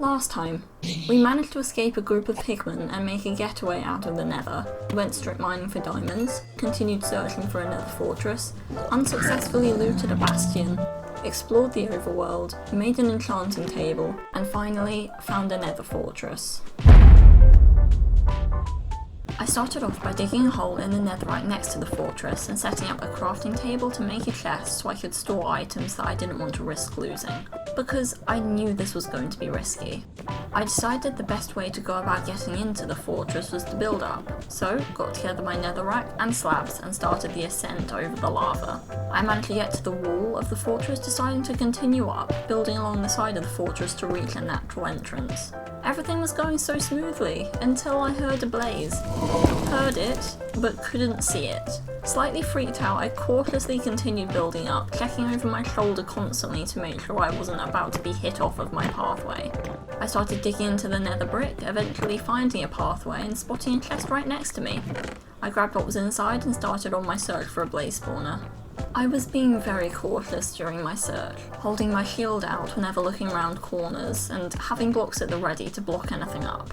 Last time, we managed to escape a group of pigmen and make a getaway out of the nether. We went strip mining for diamonds, continued searching for a nether fortress, unsuccessfully looted a bastion, explored the overworld, made an enchanting table, and finally found a nether fortress. I started off by digging a hole in the netherite next to the fortress and setting up a crafting table to make a chest so I could store items that I didn't want to risk losing, because I knew this was going to be risky. I decided the best way to go about getting into the fortress was to build up, so got together my netherrack and slabs and started the ascent over the lava. I managed to get to the wall of the fortress, deciding to continue up, building along the side of the fortress to reach a natural entrance. Everything was going so smoothly until I heard a blaze. Heard it, but couldn't see it. Slightly freaked out, I cautiously continued building up, checking over my shoulder constantly to make sure I wasn't about to be hit off of my pathway. I started digging into the nether brick, eventually finding a pathway and spotting a chest right next to me. I grabbed what was inside and started on my search for a blaze spawner. I was being very cautious during my search, holding my shield out whenever looking around corners and having blocks at the ready to block anything up.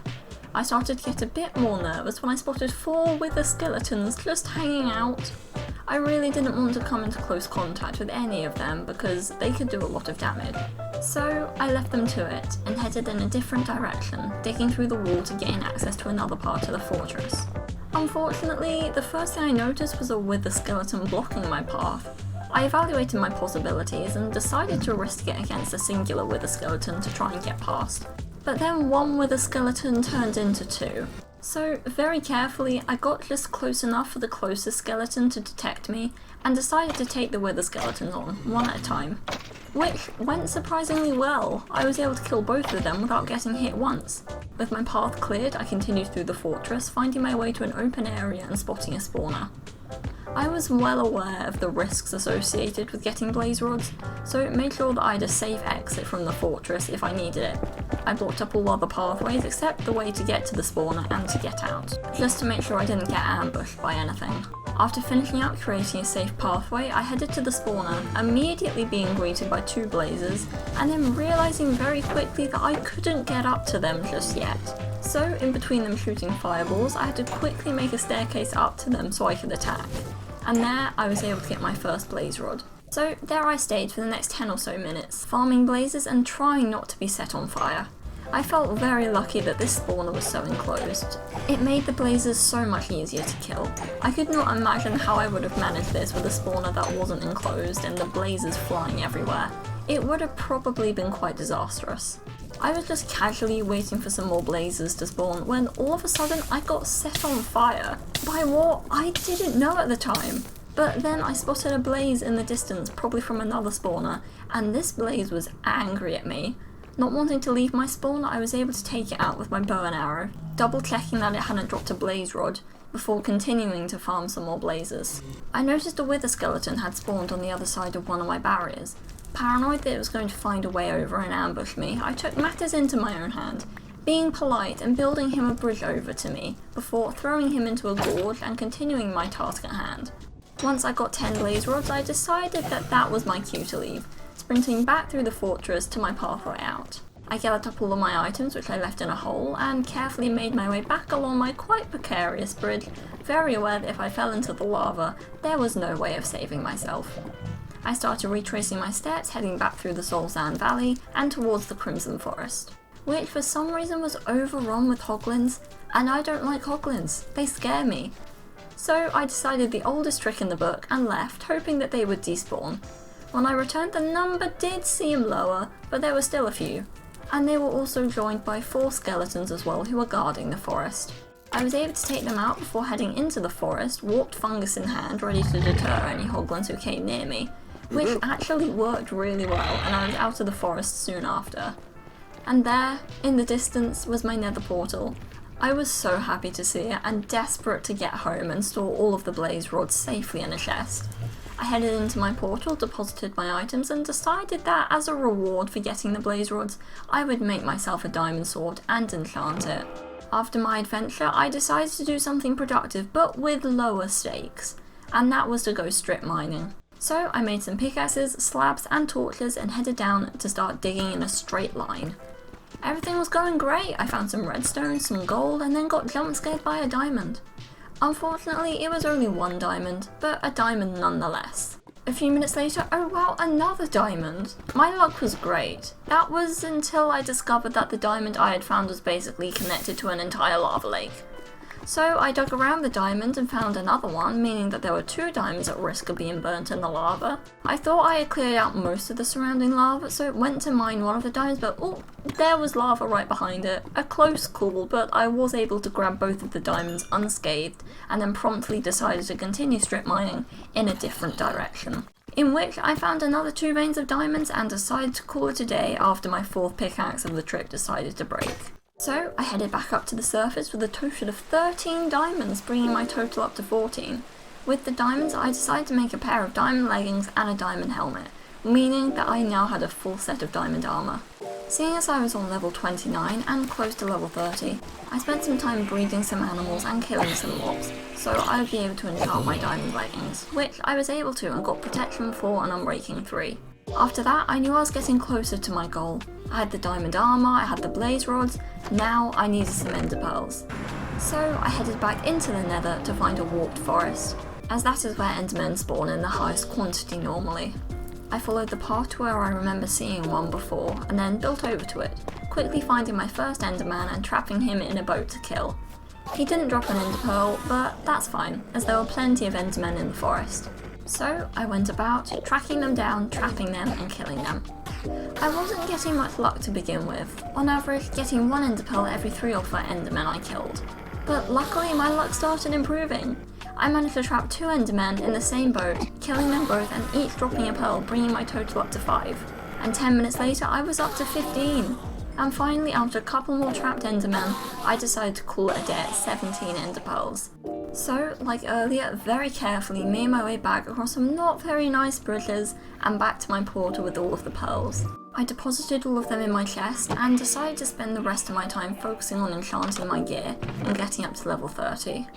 I started to get a bit more nervous when I spotted 4 wither skeletons just hanging out. I really didn't want to come into close contact with any of them because they could do a lot of damage. So I left them to it and headed in a different direction, digging through the wall to gain access to another part of the fortress. Unfortunately, the first thing I noticed was a wither skeleton blocking my path. I evaluated my possibilities and decided to risk it against a singular wither skeleton to try and get past. But then one wither skeleton turned into 2. So very carefully, I got just close enough for the closest skeleton to detect me and decided to take the wither skeletons on, one at a time. Which went surprisingly well. I was able to kill both of them without getting hit once. With my path cleared, I continued through the fortress, finding my way to an open area and spotting a spawner. I was well aware of the risks associated with getting blaze rods, so made sure that I had a safe exit from the fortress if I needed it. I blocked up all other pathways except the way to get to the spawner and to get out, just to make sure I didn't get ambushed by anything. After finishing up creating a safe pathway, I headed to the spawner, immediately being greeted by 2 blazes, and then realising very quickly that I couldn't get up to them just yet. So, in between them shooting fireballs, I had to quickly make a staircase up to them so I could attack. And there, I was able to get my first blaze rod. So there I stayed for the next 10 or so minutes, farming blazes and trying not to be set on fire. I felt very lucky that this spawner was so enclosed. It made the blazes so much easier to kill. I could not imagine how I would have managed this with a spawner that wasn't enclosed and the blazes flying everywhere. It would have probably been quite disastrous. I was just casually waiting for some more blazes to spawn when all of a sudden I got set on fire. By what? I didn't know at the time. But then I spotted a blaze in the distance, probably from another spawner, and this blaze was angry at me. Not wanting to leave my spawner, I was able to take it out with my bow and arrow, double checking that it hadn't dropped a blaze rod, before continuing to farm some more blazes. I noticed a wither skeleton had spawned on the other side of one of my barriers. Paranoid that it was going to find a way over and ambush me, I took matters into my own hand, being polite and building him a bridge over to me, before throwing him into a gorge and continuing my task at hand. Once I got 10 blaze rods, I decided that that was my cue to leave, sprinting back through the fortress to my pathway out. I gathered up all of my items which I left in a hole and carefully made my way back along my quite precarious bridge, very aware that if I fell into the lava, there was no way of saving myself. I started retracing my steps, heading back through the Soul Sand Valley and towards the Crimson Forest, which for some reason was overrun with hoglins, and I don't like hoglins, they scare me. So I decided the oldest trick in the book and left, hoping that they would despawn. When I returned, the number did seem lower, but there were still a few, and they were also joined by 4 skeletons as well who were guarding the forest. I was able to take them out before heading into the forest, warped fungus in hand, ready to deter any hoglins who came near me, which actually worked really well, and I was out of the forest soon after. And there, in the distance, was my nether portal. I was so happy to see it and desperate to get home and store all of the blaze rods safely in a chest. I headed into my portal, deposited my items, and decided that as a reward for getting the blaze rods, I would make myself a diamond sword and enchant it. After my adventure, I decided to do something productive but with lower stakes, and that was to go strip mining. So I made some pickaxes, slabs and torches and headed down to start digging in a straight line. Everything was going great. I found some redstone, some gold, and then got jump scared by a diamond. Unfortunately, it was only one diamond, but a diamond nonetheless. A few minutes later, oh wow, another diamond! My luck was great. That was until I discovered that the diamond I had found was basically connected to an entire lava lake. So I dug around the diamond and found another one, meaning that there were 2 diamonds at risk of being burnt in the lava. I thought I had cleared out most of the surrounding lava, so went to mine one of the diamonds, but oh, there was lava right behind it. A close call, but I was able to grab both of the diamonds unscathed, and then promptly decided to continue strip mining in a different direction. In which I found another 2 veins of diamonds and decided to call it a day after my 4th pickaxe of the trip decided to break. So I headed back up to the surface with a total of 13 diamonds, bringing my total up to 14. With the diamonds, I decided to make a pair of diamond leggings and a diamond helmet, meaning that I now had a full set of diamond armour. Seeing as I was on level 29 and close to level 30, I spent some time breeding some animals and killing some mobs, so I would be able to enchant my diamond leggings, which I was able to and got protection 4 and unbreaking 3. After that, I knew I was getting closer to my goal. I had the diamond armour, I had the blaze rods, now I needed some enderpearls. So I headed back into the nether to find a warped forest, as that is where endermen spawn in the highest quantity normally. I followed the path to where I remember seeing one before, and then built over to it, quickly finding my first enderman and trapping him in a boat to kill. He didn't drop an enderpearl, but that's fine, as there were plenty of endermen in the forest. So I went about, tracking them down, trapping them and killing them. I wasn't getting much luck to begin with, on average getting 1 enderpearl every 3 or 4 endermen I killed. But luckily my luck started improving. I managed to trap 2 endermen in the same boat, killing them both and each dropping a pearl, bringing my total up to 5. And 10 minutes later I was up to 15. And finally, after a couple more trapped endermen, I decided to call it a day at 17 enderpearls. So, like earlier, very carefully made my way back across some not very nice bridges and back to my portal with all of the pearls. I deposited all of them in my chest and decided to spend the rest of my time focusing on enchanting my gear and getting up to level 30.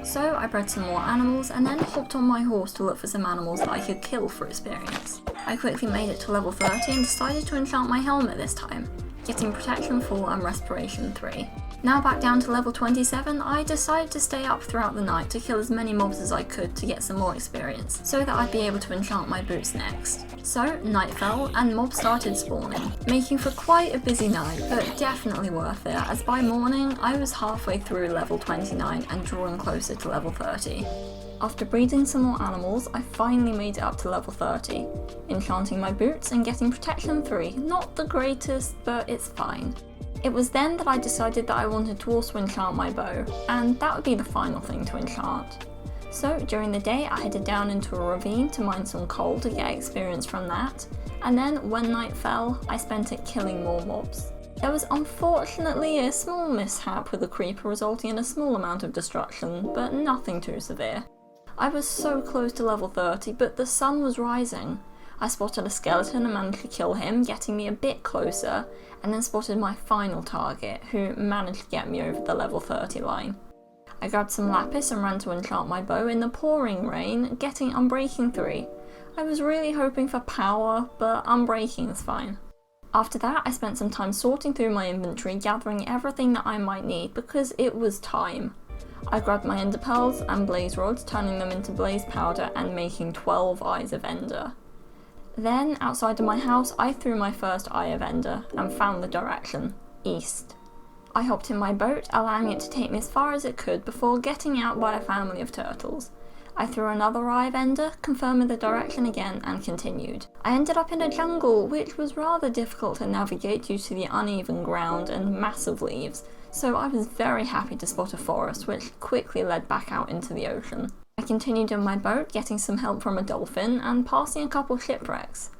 So I bred some more animals and then hopped on my horse to look for some animals that I could kill for experience. I quickly made it to level 30 and decided to enchant my helmet this time, getting protection 4 and respiration 3. Now back down to level 27, I decided to stay up throughout the night to kill as many mobs as I could to get some more experience, so that I'd be able to enchant my boots next. So, night fell and mobs started spawning, making for quite a busy night, but definitely worth it, as by morning I was halfway through level 29 and drawing closer to level 30. After breeding some more animals, I finally made it up to level 30, enchanting my boots and getting protection 3, not the greatest, but it's fine. It was then that I decided that I wanted to also enchant my bow, and that would be the final thing to enchant. So during the day I headed down into a ravine to mine some coal to get experience from that, and then when night fell, I spent it killing more mobs. There was unfortunately a small mishap with a creeper resulting in a small amount of destruction, but nothing too severe. I was so close to level 30, but the sun was rising. I spotted a skeleton and managed to kill him, getting me a bit closer, and then spotted my final target, who managed to get me over the level 30 line. I grabbed some lapis and ran to enchant my bow in the pouring rain, getting unbreaking 3. I was really hoping for power, but unbreaking is fine. After that, I spent some time sorting through my inventory, gathering everything that I might need, because it was time. I grabbed my enderpearls and blaze rods, turning them into blaze powder and making 12 eyes of ender. Then, outside of my house, I threw my first eye of ender and found the direction, east. I hopped in my boat, allowing it to take me as far as it could before getting out by a family of turtles. I threw another eye of ender, confirming the direction again, and continued. I ended up in a jungle, which was rather difficult to navigate due to the uneven ground and massive leaves, so I was very happy to spot a forest, which quickly led back out into the ocean. I continued in my boat, getting some help from a dolphin, and passing a couple shipwrecks.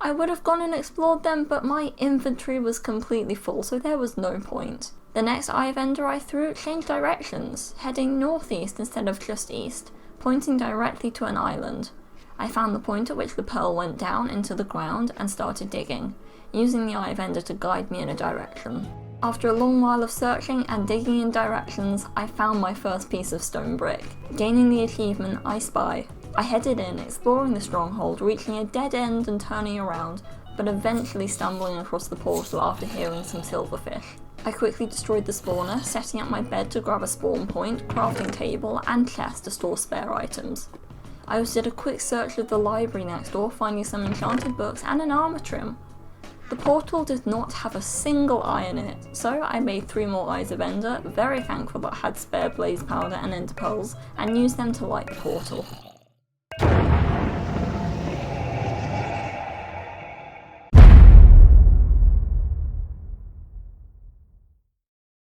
I would have gone and explored them, but my inventory was completely full, so there was no point. The next eye of ender I threw changed directions, heading northeast instead of just east, pointing directly to an island. I found the point at which the pearl went down into the ground and started digging, using the eye of ender to guide me in a direction. After a long while of searching and digging in directions, I found my first piece of stone brick, gaining the achievement I Spy. I headed in, exploring the stronghold, reaching a dead end and turning around, but eventually stumbling across the portal after hearing some silverfish. I quickly destroyed the spawner, setting up my bed to grab a spawn point, crafting table, and chest to store spare items. I also did a quick search of the library next door, finding some enchanted books and an armour trim. The portal did not have a single eye in it, so I made 3 more eyes of ender, very thankful that I had spare blaze powder and enderpearls, and used them to light the portal.